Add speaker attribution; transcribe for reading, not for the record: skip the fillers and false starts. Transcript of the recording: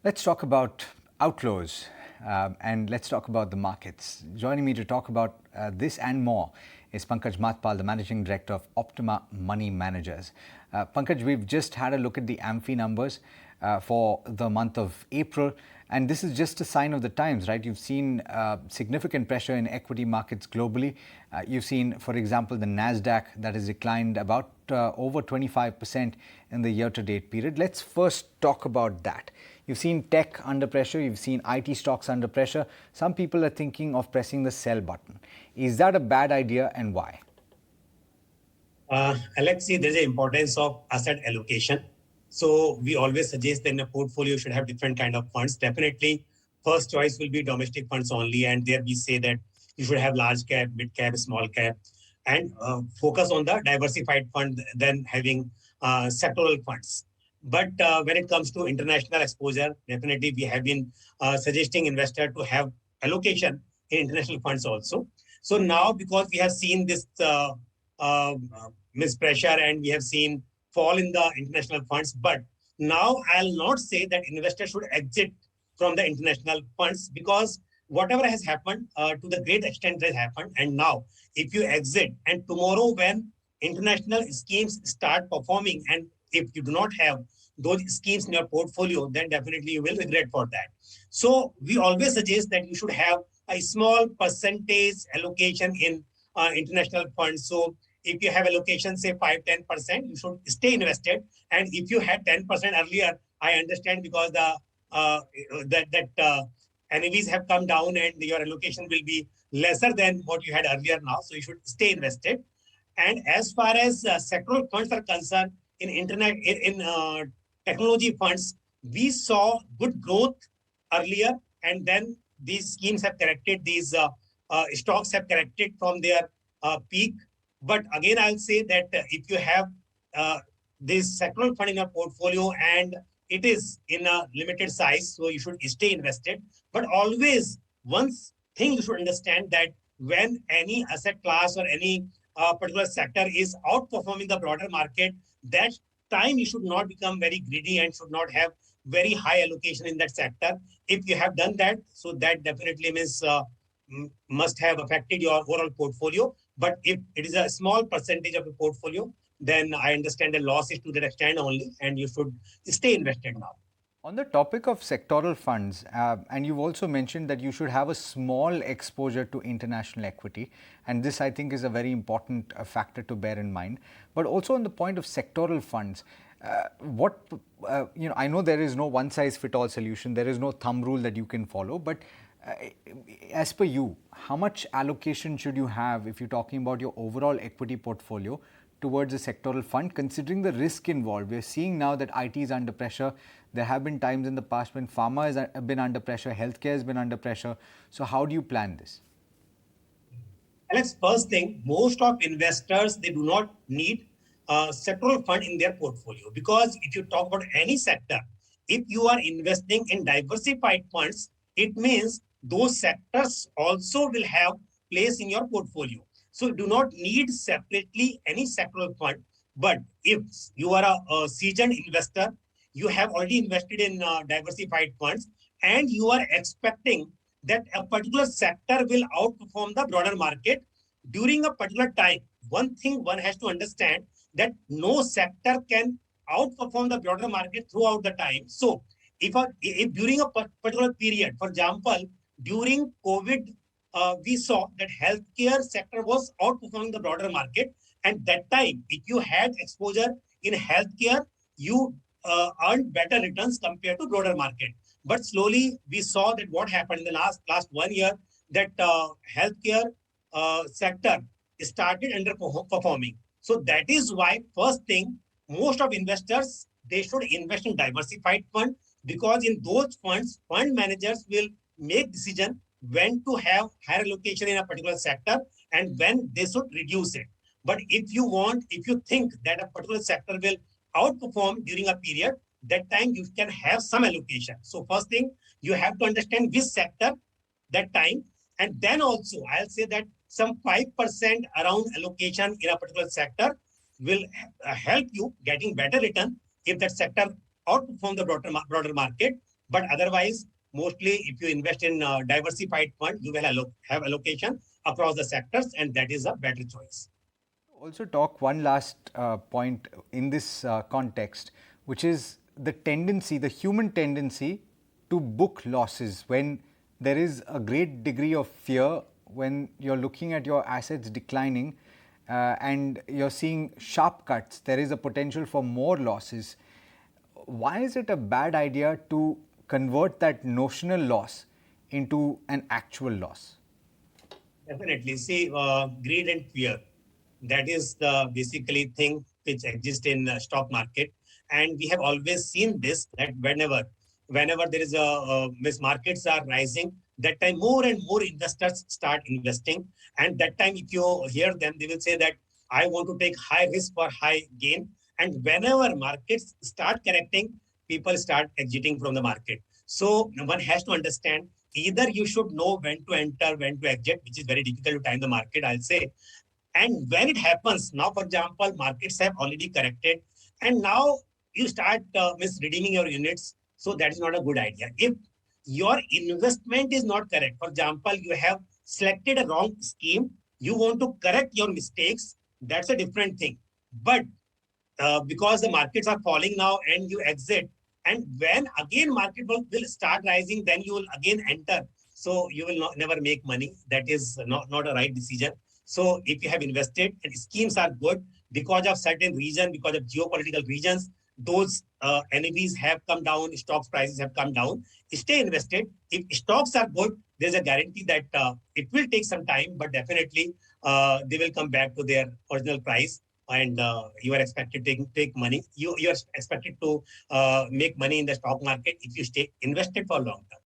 Speaker 1: Let's talk about outflows and let's talk about the markets. Joining me to talk about this and more is Pankaj Mathpal, the Managing Director of Optima Money Managers. Pankaj, we've just had a look at the AMFI numbers for the month of April, and this is just a sign of the times, right? You've seen significant pressure in equity markets globally. You've seen, for example, the NASDAQ that has declined about over 25% in the year-to-date period. Let's first talk about that. You've seen tech under pressure, you've seen IT stocks under pressure. Some people are thinking of pressing the sell button. Is that a bad idea and why?
Speaker 2: Alexi, there's an importance of asset allocation. So we always suggest that in a portfolio should have different kind of funds. Definitely, first choice will be domestic funds only, and there we say that you should have large cap, mid cap, small cap, and focus on the diversified fund than having sectoral funds. But when it comes to international exposure, definitely we have been suggesting investor to have allocation in international funds also. So now because we have seen this uh, pressure and we have seen fall in the international funds. But now I'll not say that investors should exit from the international funds because whatever has happened to the great extent has happened. And now if you exit and tomorrow when international schemes start performing and if you do not have those schemes in your portfolio, then definitely you will regret for that. So we always suggest that you should have a small percentage allocation in international funds. So if you have allocation, say 5-10%, you should stay invested. And if you had 10% earlier, I understand because the NAVs have come down and your allocation will be lesser than what you had earlier now. So you should stay invested. And as far as sectoral funds are concerned, in internet in technology funds, we saw good growth earlier, and then these schemes have corrected. These stocks have corrected from their peak. But again, I'll say that if you have this sectoral fund in your portfolio and it is in a limited size, so you should stay invested. But always, one thing you should understand that when any asset class or any particular sector is outperforming the broader market, that time you should not become very greedy and should not have very high allocation in that sector. If you have done that, so that definitely means must have affected your overall portfolio. But if it is a small percentage of the portfolio, then I understand the loss is to that extent only, and you should stay invested now.
Speaker 1: On the topic of sectoral funds, and you've also mentioned that you should have a small exposure to international equity, and this I think is a very important factor to bear in mind. But also on the point of sectoral funds, I know there is no one-size-fit-all solution. There is no thumb rule that you can follow. But as per you, how much allocation should you have if you're talking about your overall equity portfolio towards a sectoral fund, considering the risk involved? We're seeing now that IT is under pressure. There have been times in the past when pharma has been under pressure, healthcare has been under pressure. So how do you plan this?
Speaker 2: Alex, first thing, most of investors, they do not need a sectoral fund in their portfolio because if you talk about any sector, if you are investing in diversified funds, it means those sectors also will have place in your portfolio. So you do not need separately any sectoral fund. But if you are a seasoned investor, you have already invested in diversified funds and you are expecting that a particular sector will outperform the broader market during a particular time. One thing one has to understand that no sector can outperform the broader market throughout the time. So if during a particular period, for example, during COVID, we saw that healthcare sector was outperforming the broader market. And that time, if you had exposure in healthcare, you earned better returns compared to broader market. But slowly, we saw that what happened in the last 1 year, that healthcare sector started underperforming. So that is why first thing, most of investors, they should invest in diversified fund because in those funds, fund managers will make decision when to have higher allocation in a particular sector and when they should reduce it. But if you think that a particular sector will outperform during a period, that time you can have some allocation. So first thing, you have to understand which sector that time. And then also, I'll say that some 5% around allocation in a particular sector will help you getting better return if that sector outperform the broader market. But otherwise, mostly if you invest in diversified fund, you will have allocation across the sectors, and that is a better choice.
Speaker 1: Also talk one last point in this context, which is the tendency, the human tendency to book losses when there is a great degree of fear, when you're looking at your assets declining and you're seeing sharp cuts, there is a potential for more losses. Why is it a bad idea to convert that notional loss into an actual loss?
Speaker 2: Definitely. See, greed and fear. That is the basically thing which exists in stock market, and we have always seen this that whenever there is a markets are rising, that time more and more investors start investing, and that time if you hear them, they will say that I want to take high risk for high gain, and whenever markets start correcting, people start exiting from the market. So one has to understand either you should know when to enter, when to exit, which is very difficult to time the market, I'll say. And when it happens, now, for example, markets have already corrected, and now you start misredeeming your units. So that is not a good idea. If your investment is not correct, for example, you have selected a wrong scheme, you want to correct your mistakes, that's a different thing. But because the markets are falling now and you exit, and when again market will start rising, then you will again enter, so you will never make money. That is not a right decision. So if you have invested and schemes are good, because of certain reason, because of geopolitical reasons, those NAVs have come down, stocks prices have come down, stay invested. If stocks are good, there's a guarantee that it will take some time, but definitely they will come back to their original price, and you are expected to take money. You are expected to make money in the stock market if you stay invested for long term.